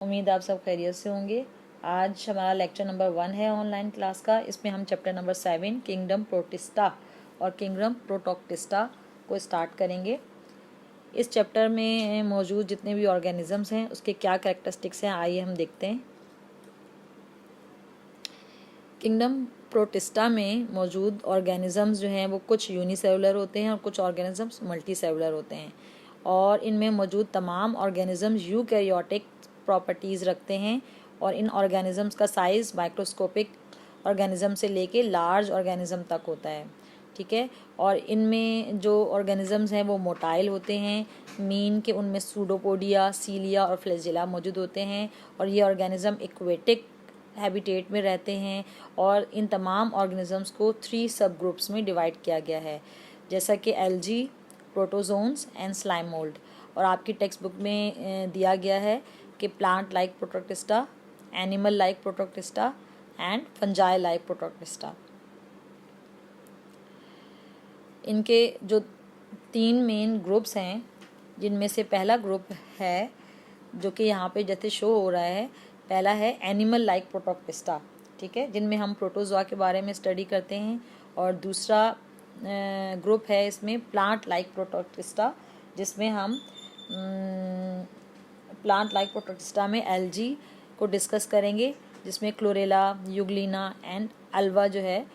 उम्मीद आप सब खैरियत से होंगे। आज हमारा लेक्चर नंबर 1 है ऑनलाइन क्लास का। इसमें हम चैप्टर नंबर 7 किंगडम प्रोटिस्टा और किंगडम प्रोटोक्टिस्टा को स्टार्ट करेंगे। इस चैप्टर में मौजूद जितने भी ऑर्गेनिजम्स हैं उसके क्या कैरेक्टरिस्टिक्स हैं, आइए हम देखते हैं। किंगडम प्रोटिस्टा में मौजूद ऑर्गेनिजम्स जो हैं वो कुछ यूनिसेलुलर होते हैं और कुछ ऑर्गेनिजम्स मल्टीसेलुलर होते हैं, और इनमें मौजूद तमाम ऑर्गेनिजम्स यूकैरियोटिक प्रॉपर्टीज़ रखते हैं। और इन ऑर्गेनिजम्स का साइज़ माइक्रोस्कोपिक ऑर्गेनिज्म से लेके लार्ज ऑर्गेनिज्म तक होता है, ठीक है। और इनमें जो ऑर्गेनिजम्स हैं वो मोटाइल होते हैं। मीन के उनमें सूडोपोडिया, सीलिया और फ्लैजेला मौजूद होते हैं, और ये ऑर्गेनिज्म एक्वेटिक हैबिटेट में रहते हैं। और इन तमाम ऑर्गेनिजम्स को 3 सब ग्रुप्स में डिवाइड किया गया है, जैसा कि algae, protozoans and slime mould. और आपकी टेक्स्ट बुक में दिया गया है कि plant like Protoctista, animal like Protoctista and fungi like Protoctista. इनके जो 3 मेन ग्रुप्स हैं, जिनमें से पहला ग्रुप है जो कि यहाँ पे जैसे शो हो रहा है, पहला है एनिमल लाइक प्रोटोक्टिस्टा, ठीक है, जिनमें हम प्रोटोजोआ के बारे में स्टडी करते हैं। और दूसरा ग्रुप है इसमें प्लांट लाइक प्रोटोक्टिस्टा, जिसमें हम प्लांट लाइक प्रोटोक्टिस्टा में एल्जी को डिस्कस करेंगे, जिसमें क्लोरेला, यूग्लिना एंड अल्वा जो है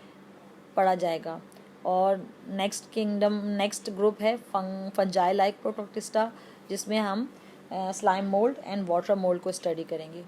पढ़ा जाएगा। और नेक्स्ट ग्रुप है फंजाई लाइक प्रोटोक्टिस्टा, जिसमें हम slime mould and water mould को स्टडी करेंगे।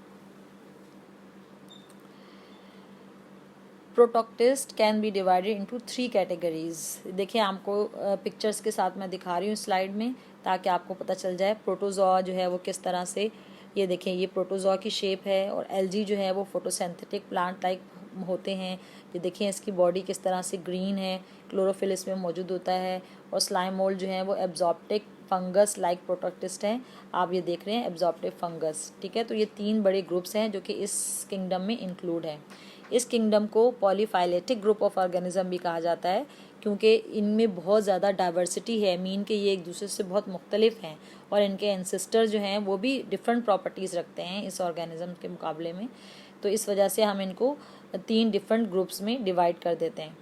Protoctist can be divided into 3 categories. देखिए, आपको पिक्चर्स के साथ मैं दिखा रही हूँ स्लाइड में, ताकि आपको पता चल जाए प्रोटोजोआ जो है वो किस तरह से, ये देखें, ये प्रोटोजोआ की शेप है। और एल्जी जो है वो फोटोसिंथेटिक प्लांट लाइक होते हैं। ये देखें, इसकी बॉडी किस तरह से ग्रीन है, क्लोरोफिल इसमें मौजूद होता है। और स्लाइम मोल्ड जो है वो एब्जॉर्प्टिक फंगस लाइक प्रोटोक्टिस्ट हैं। आप ये देख रहे हैं एब्जॉर्प्टिक फंगस, ठीक है। तो ये 3 बड़े ग्रुप्स हैं जो कि इस किंगडम में इंक्लूड हैं। इस किंगडम को पॉलीफाइलेटिक ग्रुप ऑफ ऑर्गेनिज्म भी कहा जाता है, क्योंकि इनमें बहुत ज़्यादा डाइवर्सिटी है। मीन के ये एक दूसरे से बहुत मुख्तलिफ हैं, और इनके एंसेस्टर जो हैं वो भी डिफरेंट प्रॉपर्टीज़ रखते हैं इस ऑर्गेनिज्म के मुकाबले में। तो इस वजह से हम इनको 3 डिफरेंट ग्रुप्स में डिवाइड कर देते हैं।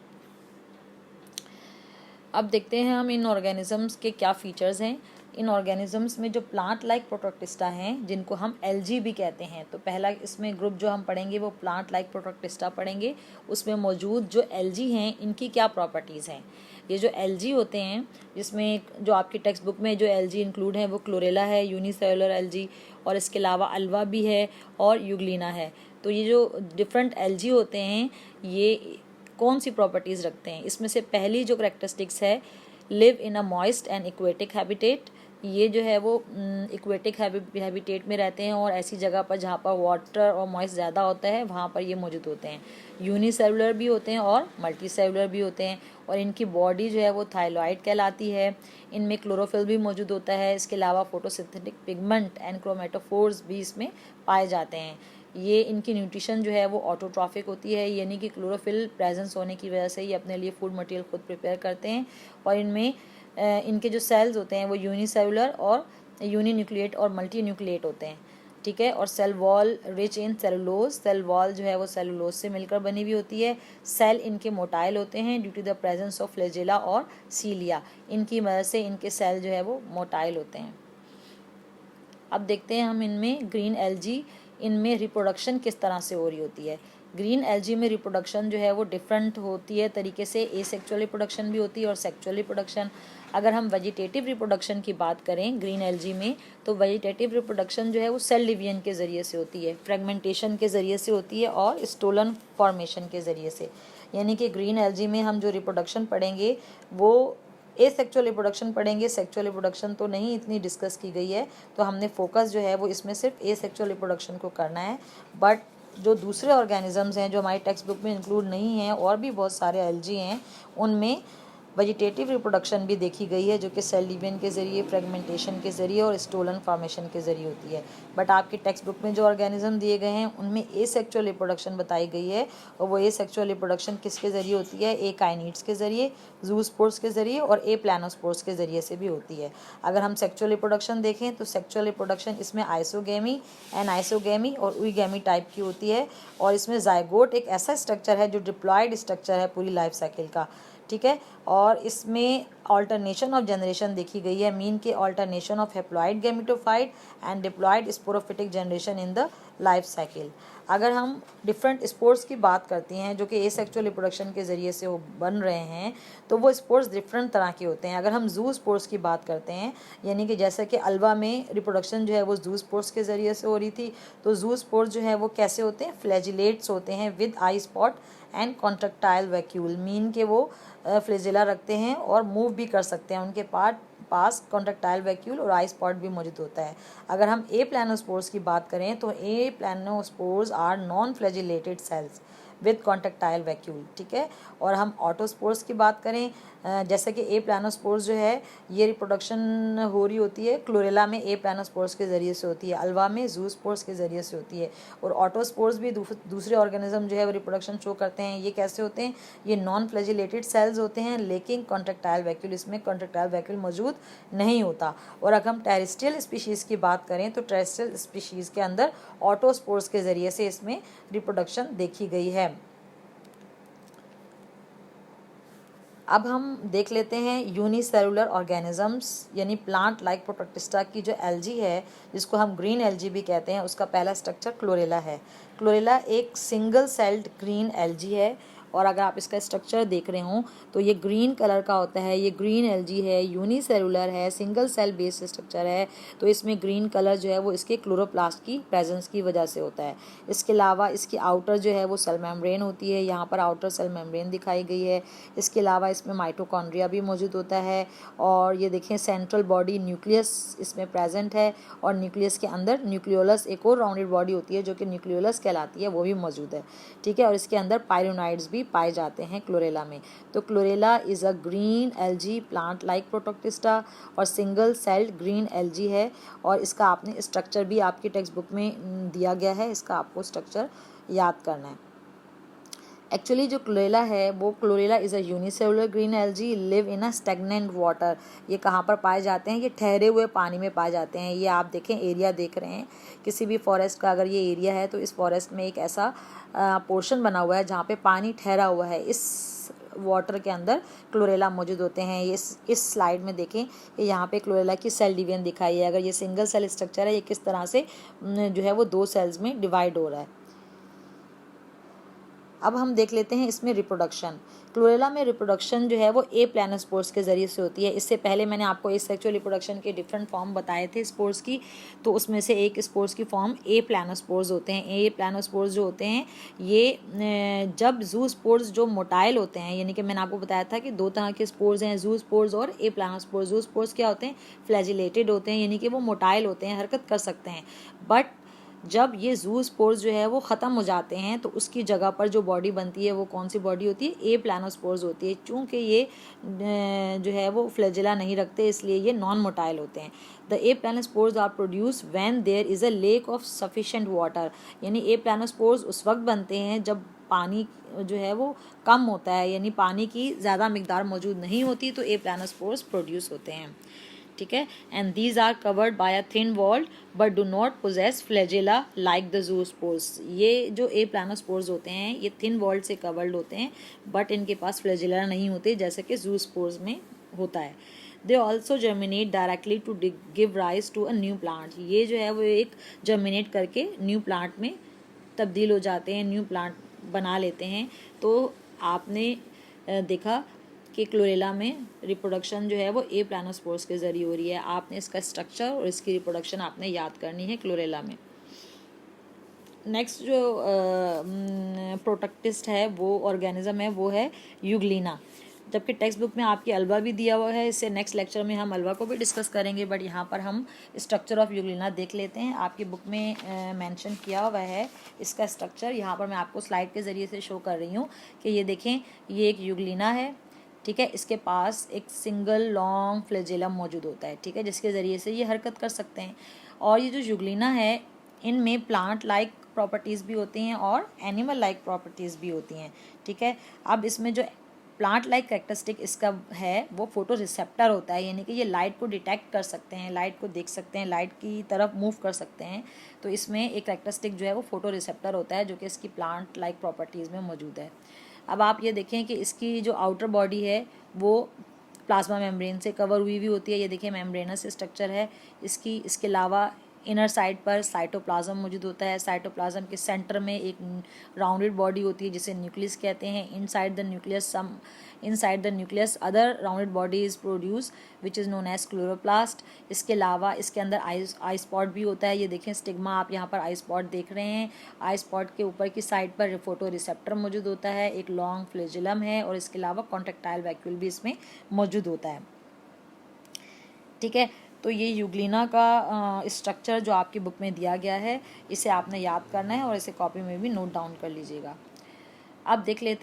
अब देखते हैं हम इन ऑर्गेनिजम्स के क्या फ़ीचर्स हैं। इन ऑर्गेनिजम्स में जो प्लांट लाइक प्रोटोक्टिस्टा हैं, जिनको हम एल्जी भी कहते हैं, तो पहला इसमें ग्रुप जो हम पढ़ेंगे वो प्लांट लाइक प्रोटोक्टिस्टा पढ़ेंगे। उसमें मौजूद जो एल्जी हैं, इनकी क्या प्रॉपर्टीज़ हैं। ये जो एल्जी होते हैं, जिसमें जो आपकी टेक्स्ट बुक में जो एल्जी इंक्लूड है वो क्लोरेला है, यूनिसेलुलर एल्जी, और इसके अलावा अल्वा भी है और यूग्लिना है। तो ये जो डिफरेंट एल्जी होते हैं, ये कौन सी प्रॉपर्टीज़ रखते हैं। इसमें से पहली जो करेक्टरिस्टिक्स है, live in a moist and aquatic habitat. ये जो है वो इक्वेटिक हैबिटेट में रहते हैं, और ऐसी जगह पर जहाँ पर वाटर और मॉइस्ट ज़्यादा होता है वहाँ पर ये मौजूद होते हैं। यूनिसेलुलर भी होते हैं और मल्टीसेलुलर भी होते हैं, और इनकी बॉडी जो है वो थाइलॉइड कहलाती है। इनमें क्लोरोफिल भी मौजूद होता है। इसके अलावा फोटोसिंथेटिक पिगमेंट एंड क्रोमेटोफोर्स भी इसमें पाए जाते हैं। ये इनकी न्यूट्रिशन जो है वो ऑटोट्रॉफिक होती है, यानी कि क्लोरोफिल प्रेजेंस होने की वजह से ये अपने लिए फूड मटेरियल खुद प्रिपेयर करते हैं। और इनमें इनके जो सेल्स होते हैं वो यूनिसेलुलर और यूनिन्यूक्लिएट और मल्टी न्यूक्लिएट होते हैं, ठीक है। और cell wall rich in cellulose, cell wall जो है वो सेलुलोज से मिलकर बनी हुई होती है। सेल इनके मोटाइल होते हैं due to the presence of flagella और सीलिया। इनकी मदद से इनके सेल जो है वो मोटाइल होते हैं। अब देखते हैं हम इनमें ग्रीन एल्जी, इनमें रिप्रोडक्शन किस तरह से हो रही होती है। ग्रीन एल्जी में रिप्रोडक्शन जो है वो डिफरेंट होती है तरीके से। एसेक्सुअल रिप्रोडक्शन भी होती है और सेक्सुअल रिप्रोडक्शन। अगर हम वेजिटेटिव रिप्रोडक्शन की बात करें ग्रीन एल्जी में, तो वेजिटेटिव रिप्रोडक्शन जो है वो सेल डिवीजन के ज़रिए से होती है, फ्रेगमेंटेशन के ज़रिए से होती है, और स्टोलन फॉर्मेशन के ज़रिए से। यानी कि ग्रीन एल्जी में हम जो रिप्रोडक्शन पढ़ेंगे वो एसेक्सुअल रिप्रोडक्शन पढ़ेंगे। सेक्सुअल रिप्रोडक्शन तो नहीं इतनी डिस्कस की गई है, तो हमने फोकस जो है वो इसमें सिर्फ एसेक्सुअल रिप्रोडक्शन को करना है। बट जो दूसरे ऑर्गेनिजम्स हैं जो हमारी टेक्स्ट बुक में इंक्लूड नहीं हैं, और भी बहुत सारे एल्जी हैं, उनमें वेजिटेटिव रिप्रोडक्शन भी देखी गई है जो कि सेल डिवीजन के ज़रिए, फ्रेगमेंटेशन के ज़रिए और स्टोलन फॉर्मेशन के ज़रिए होती है। बट आपकी टेक्स्ट बुक में जो ऑर्गेनिज्म दिए गए हैं उनमें एसेक्सुअल रिप्रोडक्शन बताई गई है, और वो एसेक्सुअल रिप्रोडक्शन किसके ज़रिए होती है? ए काइनिड्स के ज़रिए, जूस्पोर्स के ज़रिए और ए प्लानोस्पोर्स के ज़रिए से भी होती है। अगर हम सेक्सुअल रिप्रोडक्शन देखें तो सेक्सुअल रिप्रोडक्शन इसमें आइसोगेमी, एनाइसोगेमी और उइगेमी टाइप की होती है, और इसमें जाइगोट एक ऐसा स्ट्रक्चर है जो डिप्लॉयड स्ट्रक्चर है पूरी लाइफ साइकिल का, ठीक है। और इसमें ऑल्टरनेशन ऑफ जनरेशन देखी गई है, मीन के alternation of haploid gametophyte and diploid sporophytic generation in the life cycle. अगर हम डिफरेंट स्पोर्स की बात करते हैं जो कि एसेक्सुअल रिप्रोडक्शन के ज़रिए से वो बन रहे हैं, तो वो स्पोर्स डिफरेंट तरह के होते हैं। अगर हम जू स्पोर्स की बात करते हैं, यानी कि जैसे कि अल्वा में रिप्रोडक्शन जो है वो जू स्पोर्स के ज़रिए से हो रही थी, तो जू स्पोर्स जो है वो कैसे होते हैं? फ्लैजिलेट्स होते हैं with I spot and contractile vacuole, mean के वो फ्लैजिला रखते हैं और मूव भी कर सकते हैं, उनके पास कॉन्ट्रेक्टाइल वैक्यूल और आई स्पॉट भी मौजूद होता है। अगर हम ए प्लानोस्पोर्स की बात करें तो aplanospores are non flagellated cells with contractile vacuole, ठीक है। और हम ऑटोस्पोर्स की बात करें, जैसे कि ए प्लानोस्पोर्स जो है ये रिप्रोडक्शन हो रही होती है क्लोरेला में ए प्लानोस्पोर्स के ज़रिए से होती है, अल्वा में जूस्पोर्स के ज़रिए से होती है, और ऑटोस्पोर्स भी दूसरे ऑर्गेनिज्म जो है वो रिप्रोडक्शन शो करते हैं। ये कैसे होते हैं? ये नॉन फ्लैजिलेटेड सेल्स होते हैं, लेकिन कॉन्ट्रेक्टाइल वैक्यूल, इसमें कॉन्ट्रेक्टाइल वैक्यूल मौजूद नहीं होता। और अगर हम टेरेस्ट्रियल स्पीशीज़ की बात करें तो टेरेस्ट्रियल स्पीशीज़ के अंदर ऑटोस्पोर्स के ज़रिए से इसमें रिप्रोडक्शन देखी गई है। अब हम देख लेते हैं यूनिसेलुलर ऑर्गेनिजम्स, यानी प्लांट लाइक प्रोटोक्टिस्टा की जो एल्जी है, जिसको हम ग्रीन एल्जी भी कहते हैं, उसका पहला स्ट्रक्चर क्लोरेला है। क्लोरेला एक सिंगल सेल्ड ग्रीन एल्जी है, और अगर आप इसका स्ट्रक्चर देख रहे हो तो ये ग्रीन कलर का होता है। ये ग्रीन एल्जी है, यूनिसेलुलर है, सिंगल सेल बेस्ड स्ट्रक्चर है, तो इसमें ग्रीन कलर जो है वो इसके क्लोरोप्लास्ट की प्रेजेंस की वजह से होता है। इसके अलावा इसकी आउटर जो है वो सेल मेम्ब्रेन होती है, यहाँ पर आउटर सेल मेम्ब्रेन दिखाई गई है। इसके अलावा इसमें माइटोकॉन्ड्रिया भी मौजूद होता है, और ये देखें सेंट्रल बॉडी न्यूक्लियस इसमें प्रेजेंट है, और न्यूक्लियस के अंदर न्यूक्लियोलस एक और राउंडेड बॉडी होती है जो कि न्यूक्लियोलस कहलाती है, वो भी मौजूद है, ठीक है। और इसके अंदर पायरोनाइड्स भी पाए जाते हैं क्लोरेला में। तो chlorella is a green algae plant like Protoctista, और सिंगल सेल्ड ग्रीन एल्जी है, और इसका आपने स्ट्रक्चर भी आपकी टेक्स्ट बुक में दिया गया है, इसका आपको स्ट्रक्चर याद करना है। एक्चुअली जो क्लोरेला है वो chlorella is a unicellular green algae live in a stagnant water. ये कहाँ पर पाए जाते हैं? ये ठहरे हुए पानी में पाए जाते हैं। ये आप देखें, एरिया देख रहे हैं किसी भी फॉरेस्ट का, अगर ये एरिया है तो इस फॉरेस्ट में एक ऐसा पोर्शन बना हुआ है जहाँ पे पानी ठहरा हुआ है, इस वाटर के अंदर क्लोरेला मौजूद होते हैं। ये इस स्लाइड में देखें कि यहाँ पे क्लोरेला की सेल डिवीजन दिखाई है। अगर ये सिंगल सेल स्ट्रक्चर है, ये किस तरह से जो है वो 2 सेल्स में डिवाइड हो रहा है। अब हम देख लेते हैं इसमें रिप्रोडक्शन। क्लोरेला में रिप्रोडक्शन जो है वो ए प्लानोस्पोर्स के ज़रिए से होती है। इससे पहले मैंने आपको एसेक्सुअल रिप्रोडक्शन के डिफरेंट फॉर्म बताए थे स्पोर्स की, तो उसमें से एक स्पोर्स की फॉर्म ए प्लानोस्पोर्स होते हैं। ए प्लानोस्पोर्स जो होते हैं ये जब जू स्पोर्स जो मोटाइल होते हैं, यानी कि मैंने आपको बताया था कि 2 तरह के स्पोर्स हैं, जू स्पोर्स और ए प्लानोस्पोर्स। जू स्पोर्स क्या होते हैं? फ्लैजिलेटेड होते हैं, यानी कि वो मोटाइल होते हैं, हरकत कर सकते हैं। बट जब ये जू स्पोर्स जो है वो ख़त्म हो जाते हैं तो उसकी जगह पर जो बॉडी बनती है वो कौन सी बॉडी होती है? ए प्लानोस्पोर्स होती है। चूँकि ये जो है वो फ्लैजिला नहीं रखते, इसलिए ये नॉन मोटाइल होते हैं। The aplanospores are produce when there is a lack of sufficient water, यानी ए प्लानोस्पोर्स उस वक्त बनते हैं जब पानी जो है वो कम होता है, यानी पानी की ज़्यादा मिकदार मौजूद नहीं होती, तो ए प्लानोस्पोर्स प्रोड्यूस होते हैं, ठीक है। And these are covered by a thin walled but do not possess flagella like the zoospores. ये जो ए प्लानोस्पोर्स होते हैं ये थिन वॉल्ड से कवर्ड होते हैं, बट इनके पास फ्लैजिला नहीं होते जैसे कि जूस्पोर्स में होता है। They also germinate directly to give rise to a new plant. ये जो है वो एक जर्मिनेट करके न्यू प्लांट में तब्दील हो जाते हैं, न्यू प्लांट बना लेते हैं। तो आपने देखा कि क्लोरेला में रिप्रोडक्शन जो है वो ए प्लानोस्पोर्स के ज़रिए हो रही है। आपने इसका स्ट्रक्चर और इसकी रिप्रोडक्शन आपने याद करनी है क्लोरेला में। नेक्स्ट जो प्रोटोक्टिस्ट है वो ऑर्गेनिज्म है वो है यूग्लिना, जबकि टेक्स्ट बुक में आपकी अल्वा भी दिया हुआ है। इससे नेक्स्ट लेक्चर में हम अल्वा को भी डिस्कस करेंगे, बट यहाँ पर हम स्ट्रक्चर ऑफ यूग्लिना देख लेते हैं। आपकी बुक में मेंशन किया हुआ है इसका स्ट्रक्चर, यहाँ पर मैं आपको स्लाइड के ज़रिए से शो कर रही हूँ कि ये देखें, ये एक यूग्लिना है, ठीक है। इसके पास एक सिंगल लॉन्ग फ्लैजेलम मौजूद होता है, ठीक है, जिसके ज़रिए से ये हरकत कर सकते हैं। और ये जो यूग्लिना है इनमें प्लांट लाइक प्रॉपर्टीज़ भी होती हैं और एनिमल लाइक प्रॉपर्टीज़ भी होती हैं, ठीक है। अब इसमें जो प्लांट लाइक कैरेक्टरिस्टिक इसका है वो फोटो रिसेप्टर होता है, यानी कि ये लाइट को डिटेक्ट कर सकते हैं, लाइट को देख सकते हैं, लाइट की तरफ मूव कर सकते हैं। तो इसमें एक कैरेक्टरिस्टिक जो है वो फोटो रिसेप्टर होता है, जो कि इसकी प्लांट लाइक प्रॉपर्टीज़ में मौजूद है। अब आप ये देखें कि इसकी जो आउटर बॉडी है वो प्लाज्मा मेम्ब्रेन से कवर हुई भी होती है। ये देखिए मेम्ब्रेनस स्ट्रक्चर है इसकी। इसके अलावा इनर साइड पर साइटोप्लाज्म मौजूद होता है। साइटोप्लाज्म के सेंटर में एक राउंडेड बॉडी होती है जिसे न्यूक्लियस कहते हैं। Inside the nucleus other rounded body is produce which is known as chloroplast. इसके अलावा इसके अंदर आई स्पॉट भी होता है। ये देखें स्टिग्मा, आप यहाँ पर आई स्पॉट देख रहे हैं। आई स्पॉट के ऊपर की साइड पर फोटो रिसेप्टर मौजूद होता है, एक लॉन्ग फ्लैजेलम है और इसके अलावा कॉन्ट्रेक्टाइल वैक्यूल भी इसमें मौजूद होता है, ठीक है। तो ये यूग्लिना का स्ट्रक्चर जो आपकी बुक में दिया गया है इसे आपने याद करना है और इसे कॉपी में भी नोट डाउन कर लीजिएगा। अब देख लेते हैं